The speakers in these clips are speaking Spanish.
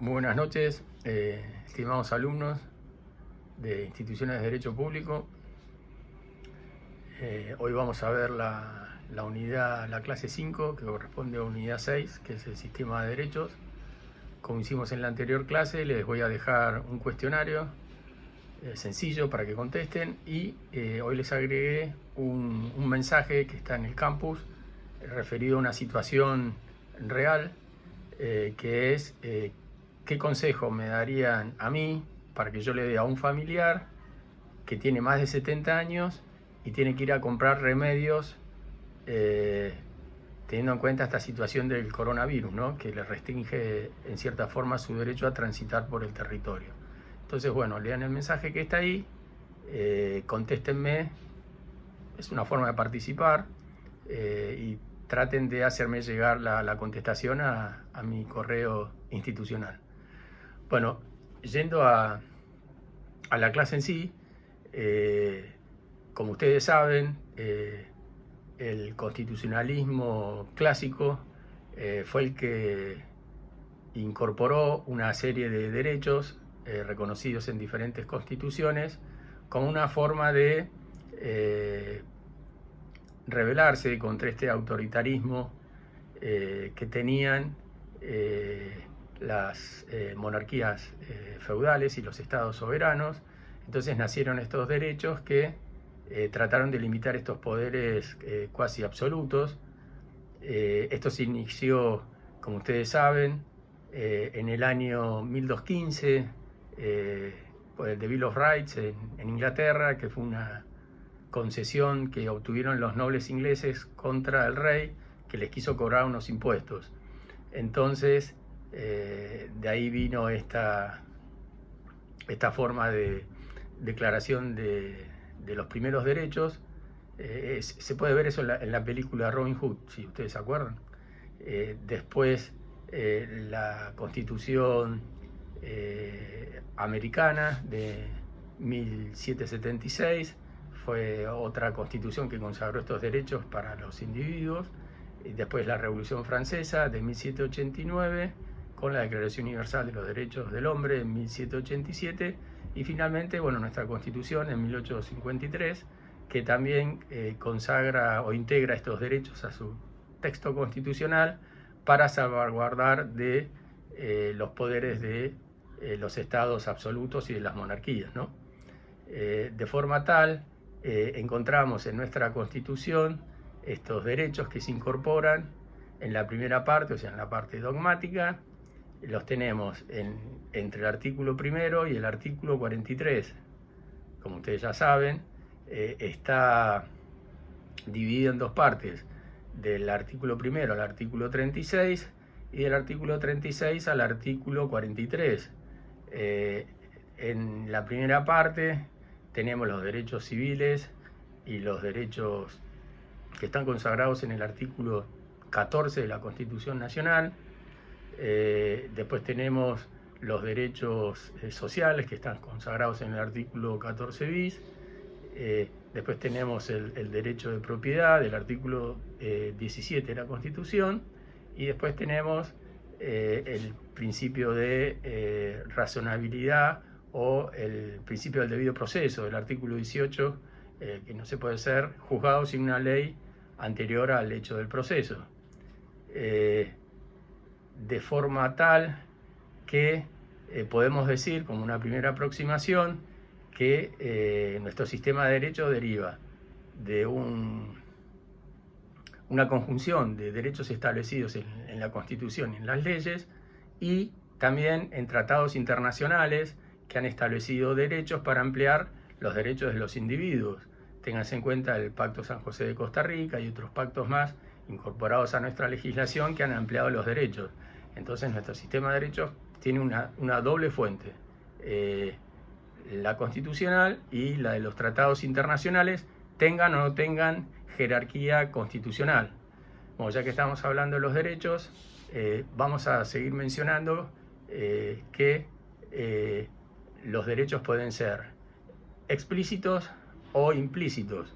Muy buenas noches, estimados alumnos de instituciones de derecho público. Hoy vamos a ver la unidad, la clase 5, que corresponde a unidad 6, que es el sistema de derechos. Como hicimos en la anterior clase, les voy a dejar un cuestionario sencillo para que contesten, y hoy les agregué un mensaje que está en el campus referido a una situación real, que es ¿qué consejo me darían a mí para que yo le dé a un familiar que tiene más de 70 años y tiene que ir a comprar remedios teniendo en cuenta esta situación del coronavirus, ¿no? Que le restringe en cierta forma su derecho a transitar por el territorio? Entonces, bueno, lean el mensaje que está ahí, contéstenme, es una forma de participar, y traten de hacerme llegar la contestación a mi correo institucional. Bueno, yendo a la clase en sí, como ustedes saben, el constitucionalismo clásico fue el que incorporó una serie de derechos reconocidos en diferentes constituciones como una forma de rebelarse contra este autoritarismo que tenían las monarquías feudales y los estados soberanos. Entonces nacieron estos derechos que trataron de limitar estos poderes cuasi absolutos. Esto se inició, como ustedes saben, en el año 1215 por el The Bill of Rights en Inglaterra, que fue una concesión que obtuvieron los nobles ingleses contra el rey, que les quiso cobrar unos impuestos. Entonces, de ahí vino esta forma de declaración de los primeros derechos. Se puede ver eso en la película Robin Hood, si ustedes se acuerdan. Después, la Constitución americana de 1776 fue otra constitución que consagró estos derechos para los individuos. Y después la Revolución Francesa de 1789, con la Declaración Universal de los Derechos del Hombre en 1787, y finalmente, bueno, nuestra Constitución en 1853, que también consagra o integra estos derechos a su texto constitucional para salvaguardar de los poderes de los estados absolutos y de las monarquías, ¿no? De forma tal, encontramos en nuestra Constitución estos derechos que se incorporan en la primera parte, o sea, en la parte dogmática. Los tenemos entre el artículo primero y el artículo 43. Como ustedes ya saben, está dividido en dos partes, del artículo primero al artículo 36 y del artículo 36 al artículo 43. En la primera parte tenemos los derechos civiles y los derechos que están consagrados en el artículo 14 de la Constitución Nacional. Después tenemos los derechos sociales, que están consagrados en el artículo 14 bis. Después tenemos el derecho de propiedad del artículo 17 de la Constitución. Y después tenemos el principio de razonabilidad o el principio del debido proceso del artículo 18, que no se puede ser juzgado sin una ley anterior al hecho del proceso. De forma tal que podemos decir, como una primera aproximación, que nuestro sistema de derecho deriva de una conjunción de derechos establecidos en la Constitución y en las leyes, y también en tratados internacionales que han establecido derechos para ampliar los derechos de los individuos. Ténganse en cuenta el Pacto San José de Costa Rica y otros pactos más incorporados a nuestra legislación que han ampliado los derechos. Entonces, nuestro sistema de derechos tiene una doble fuente, la constitucional y la de los tratados internacionales, tengan o no tengan jerarquía constitucional. Bueno, ya que estamos hablando de los derechos, vamos a seguir mencionando que los derechos pueden ser explícitos o implícitos.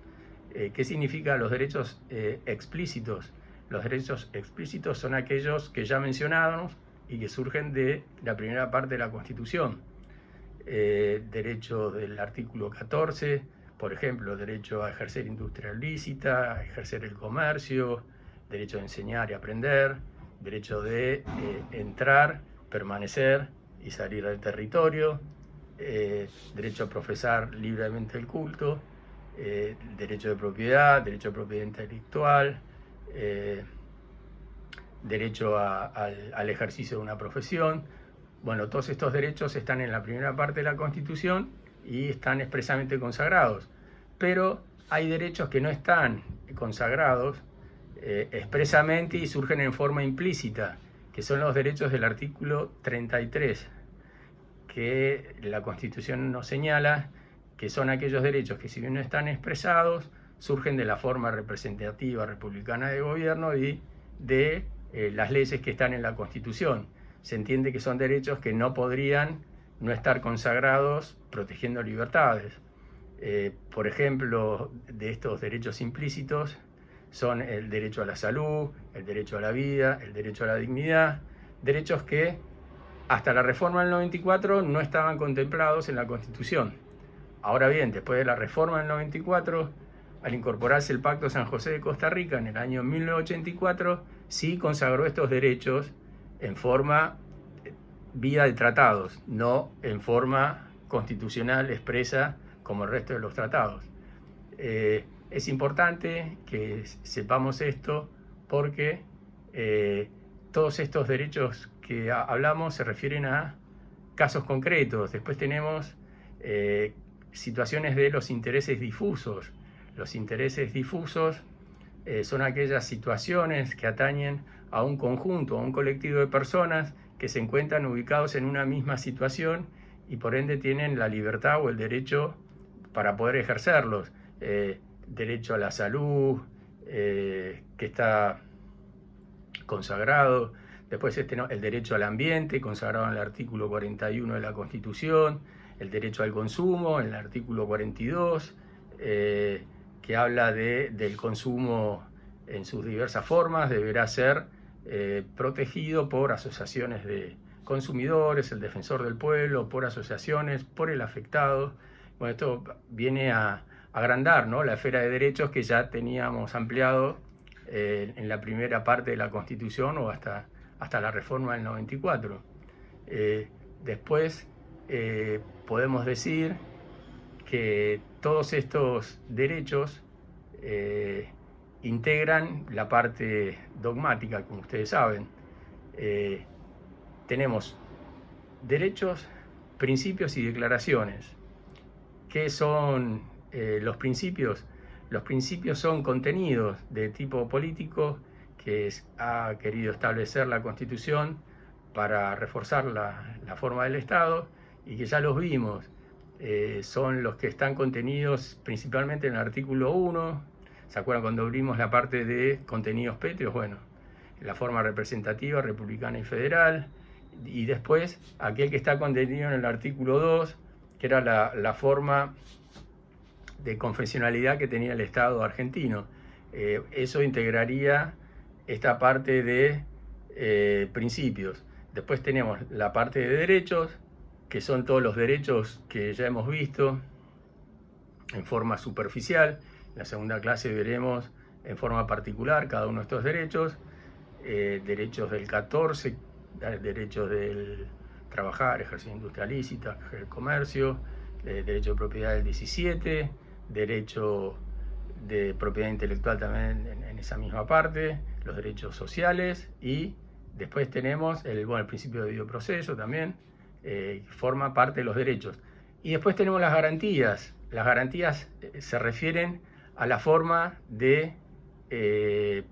¿Qué significa los derechos explícitos? Los derechos explícitos son aquellos que ya mencionamos, y que surgen de la primera parte de la Constitución. Derechos del artículo 14, por ejemplo, derecho a ejercer industria lícita, a ejercer el comercio, derecho a enseñar y aprender, derecho de entrar, permanecer y salir del territorio, derecho a profesar libremente el culto, derecho de propiedad intelectual, derecho al ejercicio de una profesión. Bueno, todos estos derechos están en la primera parte de la Constitución y están expresamente consagrados, pero hay derechos que no están consagrados expresamente y surgen en forma implícita, que son los derechos del artículo 33, que la Constitución nos señala que son aquellos derechos que, si bien no están expresados, surgen de la forma representativa republicana de gobierno y de las leyes que están en la Constitución. Se entiende que son derechos que no podrían no estar consagrados protegiendo libertades. Por ejemplo, de estos derechos implícitos son el derecho a la salud, el derecho a la vida, el derecho a la dignidad, derechos que hasta la reforma del 94 no estaban contemplados en la Constitución. Ahora bien, después de la reforma del 94, al incorporarse el Pacto San José de Costa Rica en el año 1984, sí consagró estos derechos en forma vía de tratados, no en forma constitucional expresa como el resto de los tratados. Es importante que sepamos esto porque todos estos derechos que hablamos se refieren a casos concretos. Después tenemos situaciones de los intereses difusos. Los intereses difusos son aquellas situaciones que atañen a un conjunto, a un colectivo de personas que se encuentran ubicados en una misma situación y por ende tienen la libertad o el derecho para poder ejercerlos. Derecho a la salud, que está consagrado. Después el derecho al ambiente, consagrado en el artículo 41 de la Constitución. El derecho al consumo, en el artículo 42, que habla del consumo en sus diversas formas, deberá ser protegido por asociaciones de consumidores, el defensor del pueblo, por asociaciones, por el afectado. Bueno, esto viene a agrandar, ¿no?, la esfera de derechos que ya teníamos ampliado en la primera parte de la Constitución o hasta la reforma del 94. Después podemos decir que todos estos derechos integran la parte dogmática, como ustedes saben. Tenemos derechos, principios y declaraciones. ¿Qué son los principios? Los principios son contenidos de tipo político que ha querido establecer la Constitución para reforzar la forma del Estado y que ya los vimos. Son los que están contenidos principalmente en el artículo 1. ¿Se acuerdan cuando abrimos la parte de contenidos pétreos? Bueno, la forma representativa, republicana y federal. Y después aquel que está contenido en el artículo 2, que era la forma de confesionalidad que tenía el Estado argentino. Eso integraría esta parte de principios. Después tenemos la parte de derechos, que son todos los derechos que ya hemos visto en forma superficial. En la segunda clase veremos en forma particular cada uno de estos derechos. Derechos del 14, derechos del trabajar, ejercer industria lícita, ejercer comercio, derecho de propiedad del 17, derecho de propiedad intelectual también en esa misma parte, los derechos sociales, y después tenemos el principio de debido proceso también, forma parte de los derechos. Y después tenemos las garantías. Las garantías se refieren a la forma de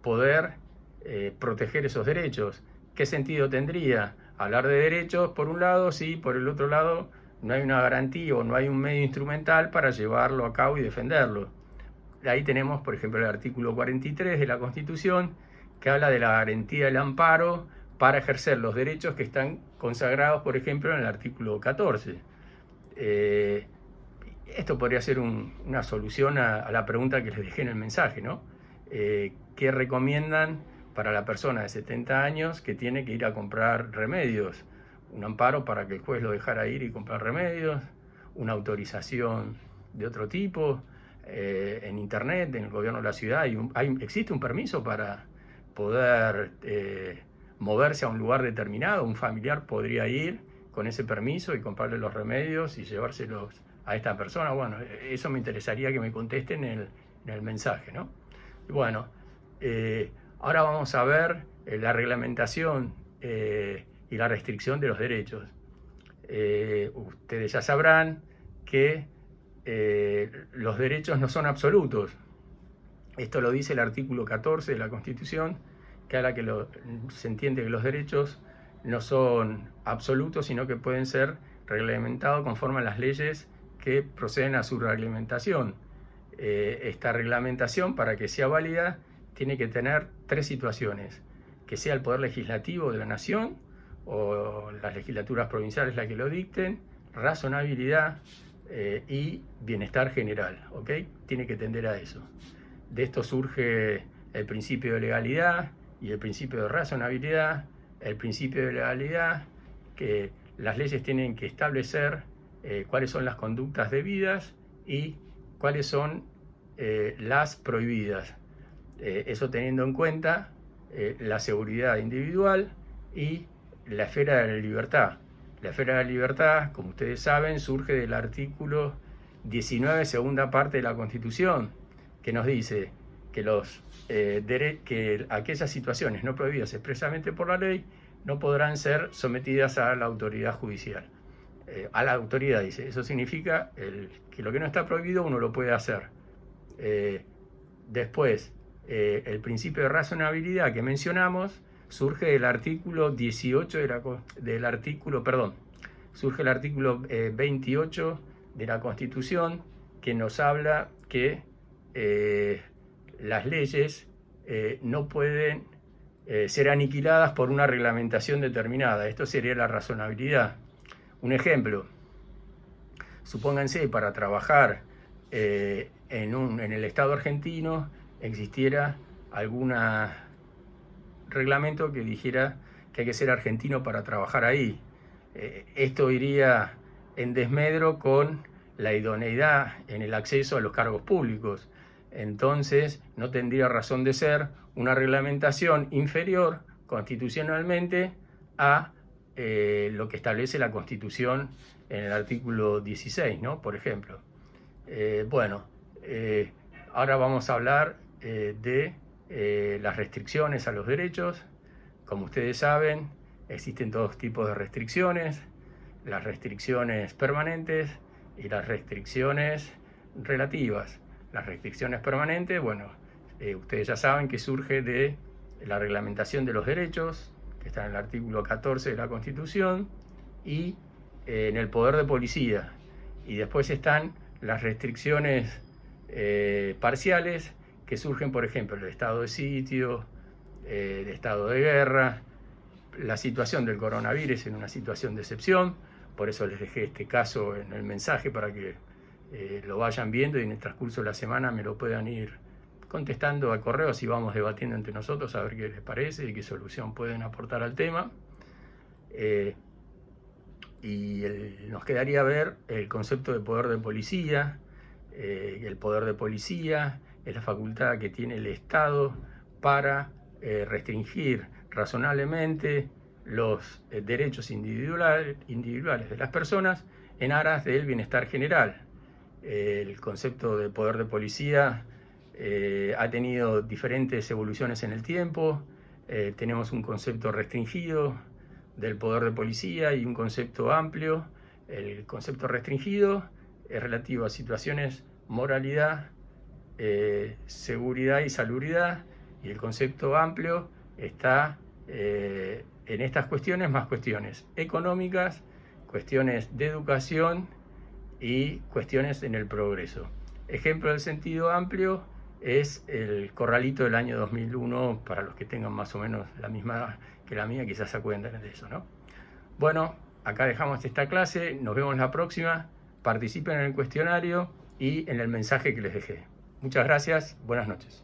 poder proteger esos derechos. ¿Qué sentido tendría hablar de derechos por un lado si por el otro lado no hay una garantía o no hay un medio instrumental para llevarlo a cabo y defenderlo? Ahí tenemos, por ejemplo, el artículo 43 de la Constitución, que habla de la garantía del amparo para ejercer los derechos que están consagrados, por ejemplo, en el artículo 14. Esto podría ser una solución a la pregunta que les dejé en el mensaje, ¿no? ¿Qué recomiendan para la persona de 70 años que tiene que ir a comprar remedios, un amparo para que el juez lo dejara ir y comprar remedios, una autorización de otro tipo, en internet, en el gobierno de la ciudad, existe un permiso para poder moverse a un lugar determinado. Un familiar podría ir con ese permiso y comprarle los remedios y llevárselos a esta persona. Bueno, eso me interesaría que me contesten en el mensaje, ¿no? Bueno, ahora vamos a ver la reglamentación y la restricción de los derechos. Ustedes ya sabrán que los derechos no son absolutos. Esto lo dice el artículo 14 de la Constitución, que habla que se entiende que los derechos no son absolutos, sino que pueden ser reglamentados conforme a las leyes que proceden a su reglamentación. Esta reglamentación, para que sea válida, tiene que tener tres situaciones: que sea el Poder Legislativo de la Nación o las legislaturas provinciales las que lo dicten, razonabilidad y bienestar general, ¿ok? Tiene que tender a eso. De esto surge el principio de legalidad y el principio de razonabilidad. El principio de legalidad, que las leyes tienen que establecer cuáles son las conductas debidas y cuáles son las prohibidas. Eso teniendo en cuenta la seguridad individual y la esfera de la libertad. La esfera de la libertad, como ustedes saben, surge del artículo 19, segunda parte de la Constitución, que nos dice que, que aquellas situaciones no prohibidas expresamente por la ley no podrán ser sometidas a la autoridad judicial. A la autoridad, dice. Eso significa que lo que no está prohibido uno lo puede hacer. Después, el principio de razonabilidad que mencionamos surge del artículo 18 surge el artículo 28 de la Constitución, que nos habla que las leyes no pueden ser aniquiladas por una reglamentación determinada. Esto sería la razonabilidad. Un ejemplo: supónganse, para trabajar en el Estado argentino existiera algún reglamento que dijera que hay que ser argentino para trabajar ahí. Esto iría en desmedro con la idoneidad en el acceso a los cargos públicos. Entonces no tendría razón de ser una reglamentación inferior constitucionalmente a lo que establece la Constitución en el artículo 16, ¿no? Por ejemplo. Ahora vamos a hablar de las restricciones a los derechos. Como ustedes saben, existen dos tipos de restricciones: las restricciones permanentes y las restricciones relativas. Las restricciones permanentes, ustedes ya saben que surge de la reglamentación de los derechos, que está en el artículo 14 de la Constitución, y en el poder de policía. Y después están las restricciones parciales, que surgen, por ejemplo, del estado de sitio, de estado de guerra, la situación del coronavirus en una situación de excepción. Por eso les dejé este caso en el mensaje para que lo vayan viendo y en el transcurso de la semana me lo puedan ir contestando al correo, así vamos debatiendo entre nosotros a ver qué les parece y qué solución pueden aportar al tema. Nos quedaría ver el concepto de poder de policía. El poder de policía es la facultad que tiene el Estado para restringir razonablemente los derechos individuales de las personas en aras del bienestar general. El concepto de poder de policía ha tenido diferentes evoluciones en el tiempo. Tenemos un concepto restringido del poder de policía y un concepto amplio. El concepto restringido es relativo a situaciones moralidad, seguridad y salubridad, y el concepto amplio está en estas cuestiones más cuestiones económicas, cuestiones de educación y cuestiones en el progreso. Ejemplo del sentido amplio es el corralito del año 2001, para los que tengan más o menos la misma edad que la mía, quizás se acuerden de eso, ¿no? Bueno, acá dejamos esta clase, nos vemos la próxima, participen en el cuestionario y en el mensaje que les dejé. Muchas gracias, buenas noches.